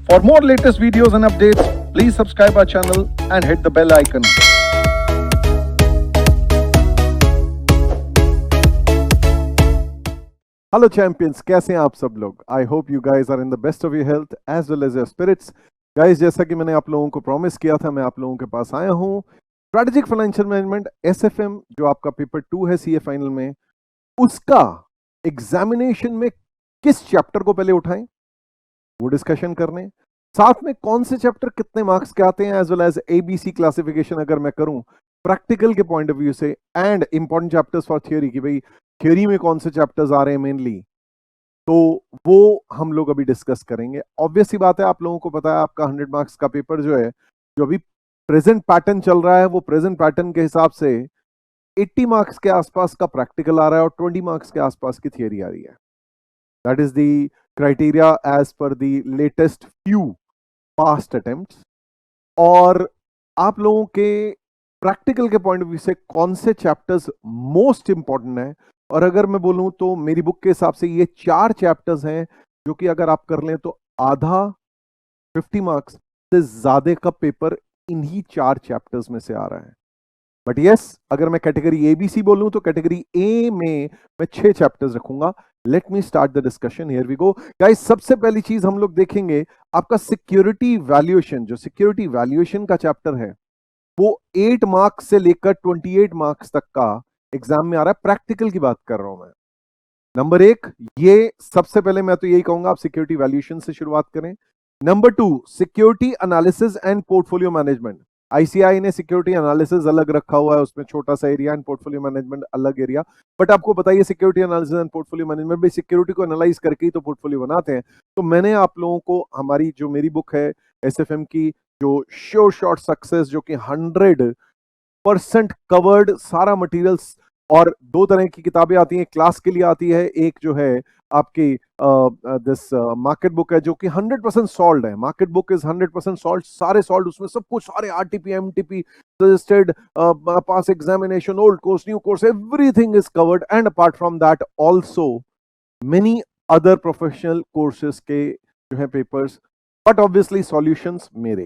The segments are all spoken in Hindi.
For more latest videos and updates, please subscribe our channel and hit the bell icon. Hello champions, कैसे हैं आप सब लोग? I hope you guys are in the best of your health as well as your spirits. Guys, जैसा कि मैंने आप लोगों को प्रॉमिस किया था, मैं आप लोगों के पास आया हूं। स्ट्रेटेजिक फाइनेंशियल मैनेजमेंट एसएफएम, जो आपका पेपर 2 है सीए फाइनल में, उसका एग्जामिनेशन में किस चैप्टर को पहले उठाएं वो डिस्कशन करने, साथ में कौन से चैप्टर कितने मार्क्स के आते हैं, as well as ABC classification अगर मैं करूं प्रैक्टिकल के पॉइंट ऑफ व्यू से, and important chapters for theory की भाई थियोरी में कौन से चैप्टर्स आ रहे हैं मेनली, तो वो हम लोग अभी डिस्कस करेंगे। ऑब्वियस सी बात है, आप लोगों को पता है आपका 100 मार्क्स का पेपर जो है, जो अभी प्रेजेंट पैटर्न चल रहा है, वो प्रेजेंट पैटर्न के हिसाब से 80 मार्क्स के आसपास का प्रैक्टिकल आ रहा है और 20 मार्क्स के आसपास की थियोरी आ रही है। That is the criteria as per the latest few past attempts. और आप लोगों के प्रैक्टिकल के पॉइंट ऑफ व्यू से कौन से चैप्टर्स मोस्ट इंपॉर्टेंट है, और अगर मैं बोलूं तो मेरी बुक के हिसाब से ये 4 चैप्टर्स हैं जो कि अगर आप कर लें तो आधा 50 मार्क्स से ज्यादा का पेपर इन्हीं 4 चैप्टर्स में से आ रहा है। बट यस, अगर मैं कैटेगरी एबीसी बोलूं तो कैटेगरी ए में मैं 6 चैप्टर्स रखूंगा। Let me start the discussion, here we go guys. सबसे पहली चीज हम लोग देखेंगे आपका सिक्योरिटी वैल्यूएशन। जो सिक्योरिटी वैल्यूएशन का चैप्टर है वो 8 मार्क्स से लेकर 28 मार्क्स तक का एग्जाम में आ रहा है। प्रैक्टिकल की बात कर रहा हूं मैं। नंबर 1, ये सबसे पहले मैं तो यही कहूंगा आप सिक्योरिटी वैल्यूएशन से शुरुआत करें। Number 2, security analysis and portfolio management. ICI ने सिक्योरिटी एनालिसिस अलग रखा हुआ है, उसमें छोटा सा एरिया, एंड पोर्टफोलियो मैनेजमेंट अलग एरिया। बट आपको बताइए security analysis and portfolio management भी सिक्योरिटी को एनालाइज करके ही तो पोर्टफोलियो बनाते हैं। तो मैंने आप लोगों को हमारी जो मेरी बुक है एसएफएम की, जो श्योर शॉर्ट सक्सेस, जो कि 100% कवर्ड सारा मटेरियल्स, और 2 तरह की किताबें आती हैं क्लास के लिए आती है। एक जो है आपकी दिस मार्केट बुक है जो कि 100% सॉल्व है। मार्केट बुक इज 100% सॉल्व, सारे सॉल्व, उसमें सब कुछ, सारे RTP MTP suggested, pass examination, old course, new course, everything is covered. And apart from that also many other professional courses के जो है पेपर्स। बट ऑब्वियसली सॉल्यूशंस मेरे,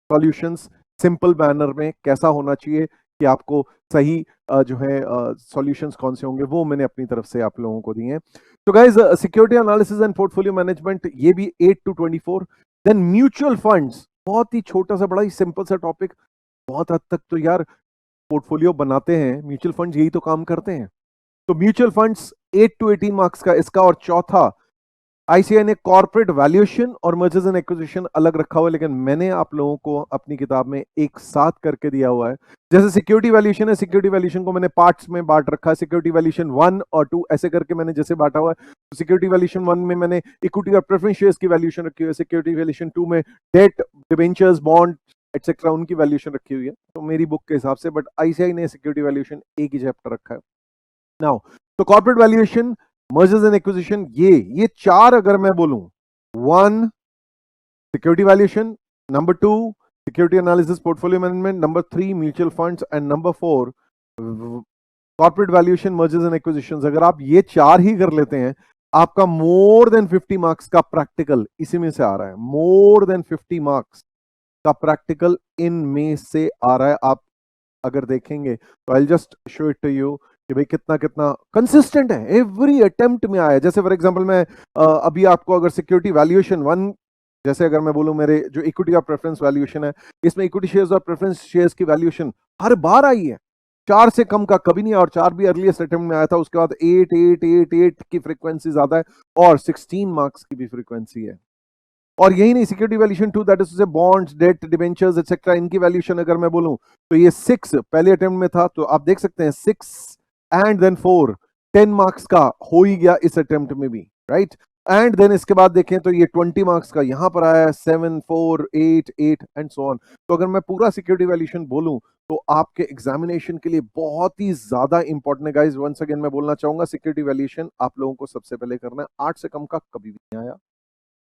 सॉल्यूशंस सिंपल बैनर में कैसा होना चाहिए कि आपको सही जो है सॉल्यूशंस कौन से होंगे, वो मैंने अपनी तरफ से आप लोगों को दिए हैं। तो guys, security analysis and portfolio management, ये भी 8 to 24। देन म्यूचुअल फंड्स, बहुत ही छोटा सा, बड़ा ही सिंपल सा टॉपिक। बहुत हद तक तो यार पोर्टफोलियो बनाते हैं म्यूचुअल फंड्स, यही तो काम करते हैं। तो म्यूचुअल फंड्स 8 to 18 मार्क्स का इसका। और चौथा, आईसीआई ने कॉर्पोरेट वैल्यूएशन और मर्जर्स एंड एक्विजिशन अलग रखा हुआ है, लेकिन मैंने आप लोगों को अपनी किताब में एक साथ करके दिया हुआ है। जैसे सिक्योरिटी वैल्यूएशन है, सिक्योरिटी वैल्यूएशन को मैंने पार्ट्स में बांट रखा है। सिक्योरिटी वैल्यूएशन 1 और 2 ऐसे करके मैंने जैसे बांटा हुआ है। तो सिक्योरिटी वैल्यूएशन 1 में मैंने इक्विटी और प्रेफरेंस शेयर्स की वैल्यूएशन रखी हुई है। सिक्योरिटी वैल्यूएशन 2 में डेट, डिबेंचर्स, बॉन्ड एक्सेट्रा उनकी वैल्यूएशन रखी हुई है, तो मेरी बुक के हिसाब से। बट आईसीआई ने सिक्योरिटी वैल्यूएशन एक ही चैप्टर रखा है। नाउ तो corporate valuation, mergers and acquisition, ये 4 अगर मैं बोलूं, 1 security valuation, number 2 security analysis portfolio management, number 3 mutual funds, and number 4 corporate valuation, mergers and acquisitions. अगर आप ये 4 ही कर लेते हैं, आपका मोर देन 50 मार्क्स का प्रैक्टिकल इसी में से आ रहा है। मोर देन 50 मार्क्स का प्रैक्टिकल इनमें से आ रहा है। आप अगर देखेंगे तो I just show it to you कि भाई कितना कितना कंसिस्टेंट है, एवरी अटेम्प्ट में आया है। जैसे फॉर एग्जांपल मैं अभी आपको अगर सिक्योरिटी वैल्यूएशन 1, जैसे अगर मैं बोलूं मेरे जो इक्विटी और प्रेफरेंस वैल्यूएशन है, इसमें इक्विटी शेयर्स और प्रेफरेंस शेयर्स की वैल्यूएशन हर बार आई है। 4 से कम का कभी नहीं, और 4 भी अर्लीस्ट अटेम्प्ट में आया था। उसके बाद 8 8 8 8 की फ्रीक्वेंसी ज्यादा है, और 16 मार्क्स की भी फ्रीक्वेंसी है। और यही नहीं, security valuation 2, that is bonds, debt, debentures etcetera, इनकी वैल्यूएशन अगर मैं बोलूं तो ये 6 पहले अटेम्प्ट में था। तो आप देख सकते हैं 6 एंड देन 4, 10 मार्क्स का हो ही गया इस अटेम्प्ट में भी, राइट। एंड देन इसके बाद देखें तो ये 20 मार्क्स का यहां पर आया है, 7 4 8 8 एंड सो ऑन। तो अगर मैं पूरा सिक्योरिटी वैल्यूएशन बोलूं तो आपके एग्जामिनेशन के लिए बहुत ही ज्यादा इंपॉर्टेंट है गाइस। वंस अगेन मैं बोलना चाहूंगा, सिक्योरिटी वैल्यूएशन आप लोगों को सबसे पहले करना है। 8 से कम का कभी भी नहीं आया,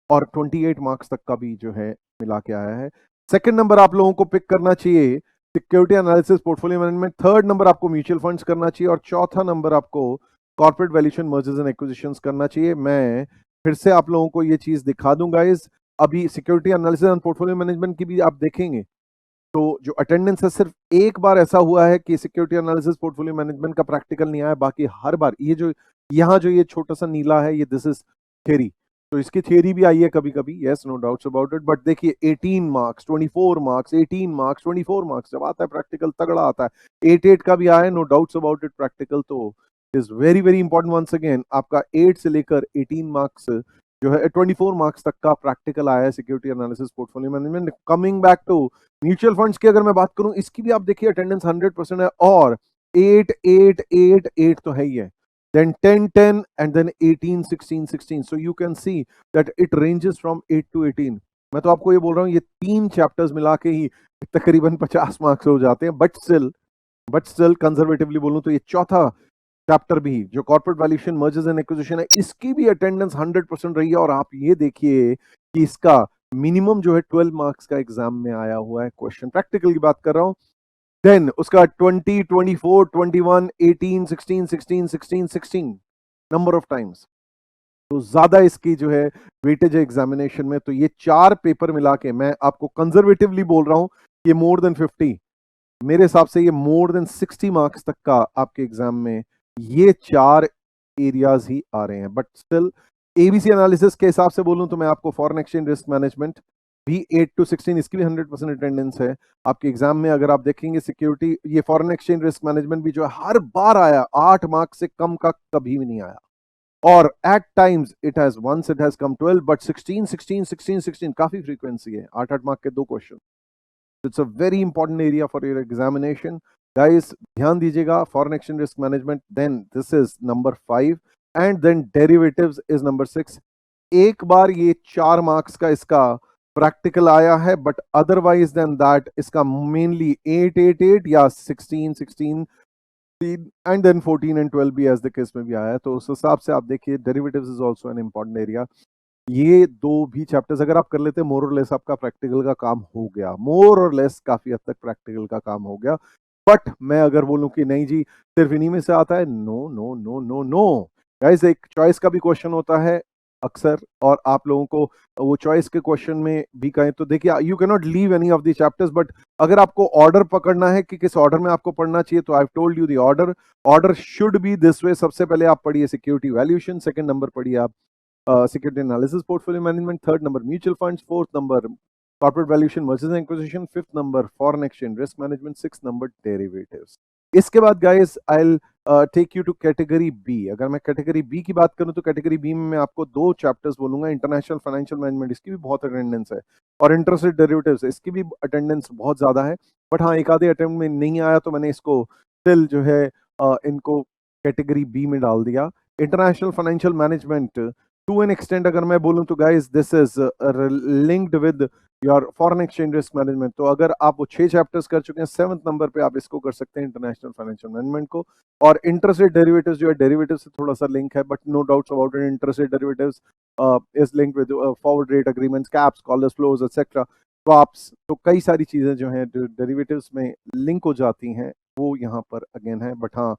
और 28 मार्क्स तक का भी जो है मिला के आया है। सेकंड नंबर आप लोगों को पिक करना चाहिए security analysis portfolio management, third number आपको म्यूचुअल फंड्स करना चाहिए, और चौथा नंबर आपको corporate valuation, mergers and acquisitions करना चाहिए। मैं फिर से आप लोगों को ये चीज दिखा दूं गाइस, अभी security analysis and portfolio management की भी आप देखेंगे तो जो अटेंडेंस है सिर्फ एक बार ऐसा हुआ है कि सिक्योरिटी एनालिसिस पोर्टफोलियो मैनेजमेंट का प्रैक्टिकल नहीं आया, बाकी हर बार ये जो यहाँ जो ये छोटा सा नीला है ये दिस इज थ्योरी, तो इसकी थियरी भी आई है कभी कभी, yes no doubts about it, but देखिए 18 मार्क्स 24 मार्क्स 18 मार्क्स 24 मार्क्स जब आता है प्रैक्टिकल तगड़ा आता है, 8 का भी आया है, no doubts about it practical, तो is very very important once again आपका 8 से लेकर 18 मार्क्स जो है 24 मार्क्स तक का प्रैक्टिकल आया है security analysis portfolio management. Coming back to mutual funds की अगर मैं बात करूं इसकी भी आप देखिए अटेंडेंस 100% है, और 8 8 8 8 तो है ही है, then 10 10 and then 18 16 16, so you can see that it ranges from 8 to 18। मैं तो आपको ये बोल रहा हूँ ये 3 चैप्टर्स मिला के ही तकरीबन 50 मार्क्स हो जाते हैं, बट स्टिल कंजर्वेटिवली बोलूं तो ये चौथा चैप्टर भी जो corporate valuation mergers and acquisition है इसकी भी अटेंडेंस 100% रही है, और आप ये देखिए कि इसका मिनिमम जो है 12 मार्क्स का एग्जाम में आया हुआ है क्वेश्चन, प्रैक्टिकल की बात कर रहा हूं। देन उसका 20 24 21 18 16 16 16 16 नंबर ऑफ टाइम्स, तो ज्यादा इसकी जो है वेटेज है एग्जामिनेशन में, तो ये 4 पेपर मिला के मैं आपको कंजर्वेटिवली बोल रहा हूं कि मोर देन 50, मेरे हिसाब से ये मोर देन 60 मार्क्स तक का आपके एग्जाम में ये 4 एरियाज ही आ रहे हैं। बट स्टिल एबीसी एनालिसिस के हिसाब से बोलूं तो मैं आपको फॉरेन एक्सचेंज रिस्क मैनेजमेंट भी 8 to 16 इसकी भी 100% अटेंडेंस है आपके एग्जाम में। अगर आप देखेंगे सिक्योरिटी ये फॉरेन एक्सचेंज रिस्क मैनेजमेंट भी जो है हर बार आया, 8 मार्क्स से कम का कभी भी नहीं आया, और at times it has come 12, but 16 16 16 16 काफी फ्रीक्वेंसी है, 8 मार्क के 2 question, it's a very important area for your examination guys, ध्यान दीजिएगा। Foreign exchange risk management, then this is number 5 and then derivatives is number 6। एक बार ये 4 मार्क्स का इसका प्रैक्टिकल आया है, बट अदरवाइज देन दैट इसका मेनली 8 8 8 या 16 16 एंड देन 14 एंड 12 भी एज द केस में भी आया है, तो उस हिसाब से आप देखिए derivatives is also an important area. ये 2 भी चैप्टर्स अगर आप कर लेते हैं मोर और लेस आपका प्रैक्टिकल का काम हो गया, मोर और लेस काफी हद तक प्रैक्टिकल का काम हो गया। बट मैं अगर बोलूं कि नहीं जी सिर्फ इन्हीं में से आता है, no no no no no guys, एक चॉइस का भी क्वेश्चन होता है अक्सर, और आप लोगों को वो चॉइस के क्वेश्चन में भी कहें तो देखिए you can not leave any of the chapters, but अगर आपको ऑर्डर पकड़ना है कि किस ऑर्डर में आपको पढ़ना चाहिए तो I have told you the order should be this way. सबसे पहले आप पढ़िए सिक्योरिटी वैल्यूएशन, सेकंड नंबर पढ़िए आप security analysis portfolio management, third number mutual funds, fourth number corporate valuation mergers and acquisition, fifth number foreign exchange risk management, sixth number derivatives. इसके बाद guys I will take you to category B. अगर मैं कैटेगरी बी की बात करूं तो कैटेगरी बी में मैं आपको 2 चैप्टर्स बोलूंगा, इंटरनेशनल फाइनेंशियल मैनेजमेंट इसकी भी बहुत अटेंडेंस है, और इंटरेस्ट रेट डेरिवेटिव्स इसकी भी अटेंडेंस बहुत ज्यादा है, बट हाँ एक आधे अटेम्प्ट में नहीं आया तो मैंने इसको स्टिल जो है इनको कैटेगरी बी में डाल दिया। International financial management to an extent अगर मैं बोलूं तो guys this is linked with your foreign exchange risk management, तो अगर आप वो 6 चैप्टर्स कर चुके हैं 7th नंबर पे आप इसको कर सकते हैं इंटरनेशनल फाइनेंशियल मैनेजमेंट को। और इंटरेस्ट रेट डेरिवेटिव्स जो है डेरिवेटिव से थोड़ा सा लिंक है, but no doubts about it, interest rate derivatives is linked with forward rate agreements, caps, collars, floors etcetera, swaps, तो कई सारी चीजें जो हैं डेरिवेटिव्स में लिंक हो जाती हैं वो यहाँ पर अगेन है। बट हाँ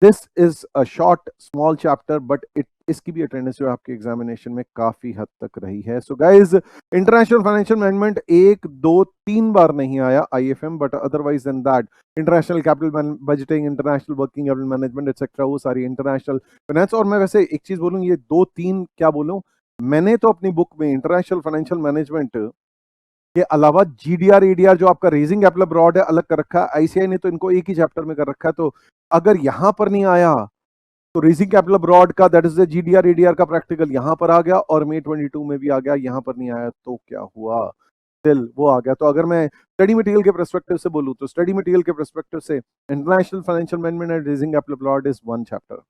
this is a short small chapter, but इसकी भी अटेंडेंस जो आपके एग्जामिनेशन में काफी हद तक रही है। So guys international financial management 1 2 3 बार नहीं आया IFM, but otherwise then that international capital budgeting, international working capital management etcetera, वो सारी इंटरनेशनल फाइनेंस। और मैं वैसे एक चीज बोलूं, ये 2 3 क्या बोलूं, मैंने तो अपनी बुक में इंटरनेशनल फाइनेंशियल मैनेजमेंट के अलावा जीडीआर एडीआर जो आपका रेजिंग कैपिटल अब्रॉड है अलग कर रखा है, आईसीआई ने तो इनको एक ही चैप्टर में कर रखा है, तो अगर यहां पर नहीं आया तो रेजिंग कैपिटल अब्रॉड का that is the GDR ADR का प्रैक्टिकल यहां पर आ गया, और May 22 में भी आ गया, यहां पर नहीं आया तो क्या हुआ, स्टिल वो आ गया। तो अगर मैं स्टडी मटेरियल के पर्सपेक्टिव से बोलूं तो स्टडी मटेरियल के पर्सपेक्टिव से international financial management and raising capital abroad is 1 chapter,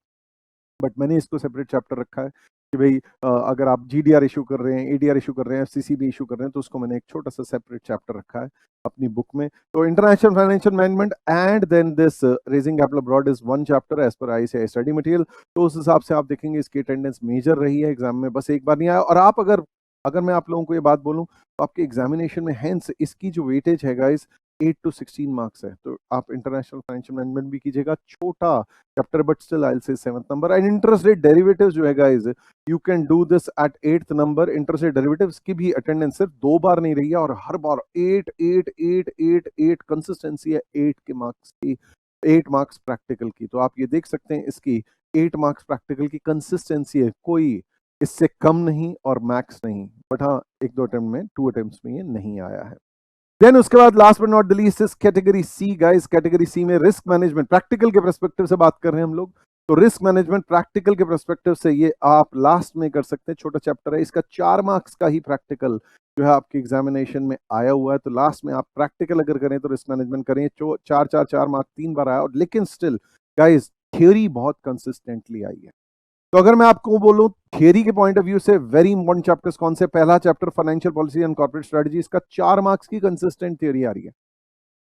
but मैंने इसको सेपरेट चैप्टर रखा है कि भाई अगर आप जीडीआर इशू कर रहे हैं, एडीआर इशू कर रहे हैं, एफसीसीबी इशू कर रहे हैं, तो उसको मैंने एक छोटा सा सेपरेट चैप्टर रखा है अपनी बुक में। तो international financial management and then this raising capital abroad is 1 chapter as per ICI study material, तो उस हिसाब से आप देखेंगे इसकी अटेंडेंस मेजर रही है एग्जाम में, बस एक बार नहीं आया। और आप अगर मैं आप लोगों को ये बात बोलूं तो आपके एग्जामिनेशन में हेंस इसकी जो वेटेज है गाइस 8 to 16 मार्क्स है, तो आप इंटरनेशनल फाइनेंशियल मैनेजमेंट भी कीजिएगा, छोटा chapter but still I will say 7th number. And interest rate derivatives जो है guys, you can do this eight 8th number. Interest rate derivatives की भी अटेंडेंस सिर्फ 2 बार नहीं रही है, और हर बार 8 8 8 8 8 कंसिस्टेंसी है 8 के मार्क्स की, 8 मार्क्स प्रैक्टिकल की। तो आप ये देख सकते हैं इसकी 8 मार्क्स प्रैक्टिकल की कंसिस्टेंसी है, कोई इससे कम नहीं और मैक्स नहीं। बट हाँ, 1-2 अटेम्प्ट में, 2 अटेम्प्ट्स में ये नहीं आया है। देन उसके बाद last but not the least is category C guys. Category C में रिस्क मैनेजमेंट, प्रैक्टिकल के पर्सपेक्टिव से बात कर रहे हैं हम लोग। तो रिस्क मैनेजमेंट प्रैक्टिकल के पर्सपेक्टिव से ये आप लास्ट में कर सकते हैं, छोटा चैप्टर है इसका, 4 मार्क्स का ही प्रैक्टिकल जो है आपके एग्जामिनेशन में आया हुआ है। तो लास्ट में आप प्रैक्टिकल अगर करें तो रिस्क मैनेजमेंट करें, 4 मार्क 3 बार आया, और लेकिन स्टिल गाइस थियोरी बहुत कंसिस्टेंटली आई है। तो अगर मैं आपको बोलूं थियरी के पॉइंट ऑफ व्यू से वेरी इंपॉर्टेंट चैप्टर्स कौन से, पहला chapter financial policy and corporate strategy, इसका 4 मार्क्स की कंसिस्टेंट थियरी आ रही है।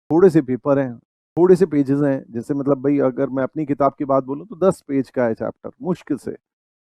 थोड़े से पेपर हैं, थोड़े से पेजेस हैं, जैसे मतलब भाई अगर मैं अपनी किताब की बात बोलूं तो 10 पेज का है चैप्टर मुश्किल से।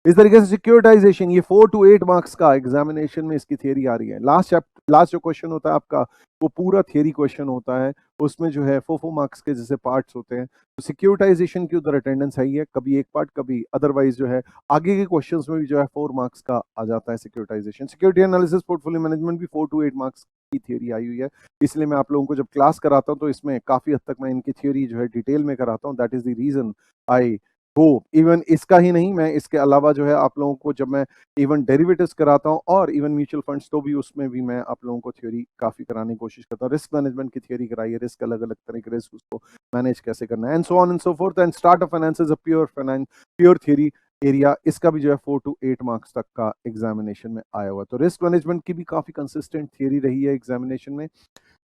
इस तरीके से सिक्योरिटाइजेशन, ये 4 to 8 मार्क्स का एग्जामिनेशन में इसकी थियरी आ रही है। लास्ट जो क्वेश्चन होता है आपका वो पूरा थियरी क्वेश्चन होता है, उसमें जो है 4 मार्क्स के जैसे पार्ट्स होते हैं। तो सिक्योरिटाइजेशन की उधर अटेंडेंस है ही है, कभी एक पार्ट कभी अदरवाइज जो है आगे के क्वेश्चंस में भी जो है 4 मार्क्स का आ जाता है securitisation. Security analysis portfolio management भी 4 to 8 मार्क्स की थियरी आई हुई है, इसलिए मैं आप लोगों को जब क्लास कराता हूं तो इसमें काफी हद तक मैं इनकी थियरी जो है डिटेल में कराता हूं। That is the reason I go, even इसका ही नहीं, मैं इसके अलावा जो है आप लोगों को जब मैं इवन डेरिवेटिव्स कराता हूं और इवन म्यूचुअल फंड्स, तो भी उसमें भी मैं आप लोगों को थ्योरी काफी कराने की कोशिश करता हूं। रिस्क मैनेजमेंट की थ्योरी कराई है, रिस्क अलग अलग तरह के रिस्क, उसको मैनेज कैसे करना है, and so on and so fourth. And start of finance is a pure theory area, इसका भी जो है 4 to 8 मार्क्स तक का एग्जामिनेशन में आया हुआ है। तो रिस्क मैनेजमेंट की भी काफी कंसिस्टेंट थियरी रही है एग्जामिनेशन में,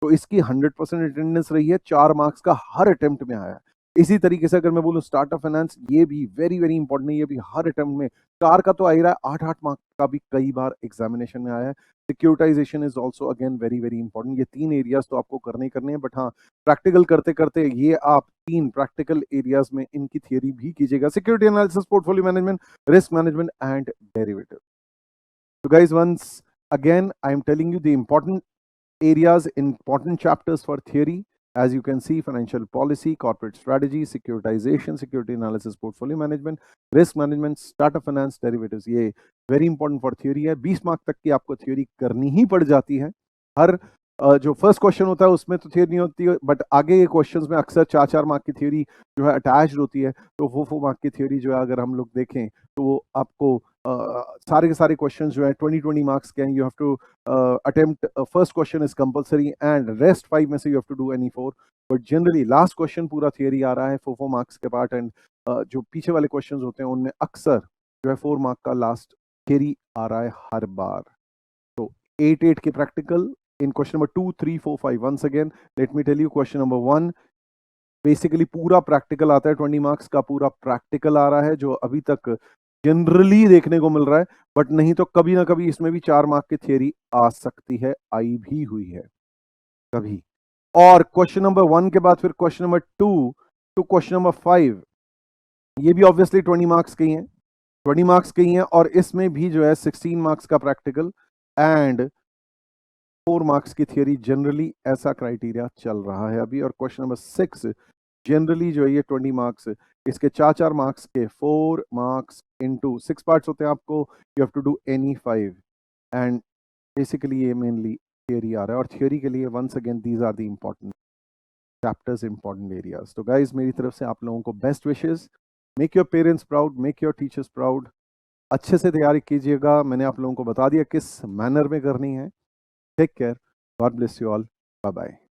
तो इसकी 100% अटेंडेंस रही है, 4 मार्क्स का हर अटेम्प्ट में आया है। इसी तरीके से अगर मैं बोलूं स्टार्ट ऑफ फाइनेंस, ये भी वेरी वेरी इंपॉर्टेंट है, ये भी हर अटेम्प्ट में 4 का तो आ ही रहा है, 8-8 मार्क्स का भी कई बार एग्जामिनेशन में आया है। Securitisation is also again very very important. ये 3 एरियाज तो आपको करने ही करने हैं, बट हाँ प्रैक्टिकल करते करते ये आप 3 प्रैक्टिकल एरियाज में इनकी थियरी भी कीजिएगा, security analysis, portfolio management, risk management and derivative. So guys, once again, I am telling you the important areas, important chapters for theory. As you can see, financial policy, corporate strategy, securitization, security analysis, portfolio management, risk management, startup finance, derivatives. ये very important for theory है। 20 मार्क तक की आपको theory करनी ही पड़ जाती है। हर जो फर्स्ट क्वेश्चन होता है उसमें तो थियरी नहीं होती है, बट आगे के क्वेश्चंस में अक्सर 4-4 मार्क की थियरी जो है अटैच्ड होती है। तो वो मार्क की थियरी जो है अगर हम लोग देखें तो वो आपको सारे के सारे क्वेश्चंस जो है 20 मार्क्स के हैं। You have to attempt first question is compulsory and rest 5 में से you have to do any 4, but generally last question पूरा थियरी आ रहा है 4 मार्क्स के पार्ट, एंड जो पीछे वाले क्वेश्चंस होते हैं उनमें अक्सर जो है 4 मार्क का लास्ट थियरी आ रहा है हर बार। तो 8 के practical in question number 2, 3, 4, 5. Once again, let me tell you, question number 1 basically पूरा प्रैक्टिकल आता है, 20 मार्क्स का पूरा प्रैक्टिकल आ रहा है, जो अभी तक जनरली देखने को मिल रहा है, बट नहीं तो कभी ना कभी इसमें भी 4 मार्क की थियरी आ सकती है, आई भी हुई है कभी। और क्वेश्चन नंबर 1 के बाद फिर question number 2 to question number 5, ये भी ऑब्वियसली 20 मार्क्स के ही हैं, 20 मार्क्स के ही हैं, और इसमें भी जो है 16 मार्क्स का प्रैक्टिकल एंड 4 मार्क्स की थियरी, जनरली ऐसा क्राइटेरिया चल रहा है अभी। और क्वेश्चन नंबर 6 जनरली जो है ये 20 मार्क्स, इसके 4-4 मार्क्स के 4 मार्क्स इनटू 6 पार्ट्स होते हैं आपको, you have to do any 5, and basically ये मेनली थियरी आ रहा है। और थियरी के लिए once again these are the important chapters, important areas. तो गाइज मेरी तरफ से आप लोगों को best wishes, make your parents proud, make your teachers proud, अच्छे से तैयारी कीजिएगा। मैंने आप लोगों को बता दिया किस मैनर में करनी है। Take care. God bless you all. Bye bye.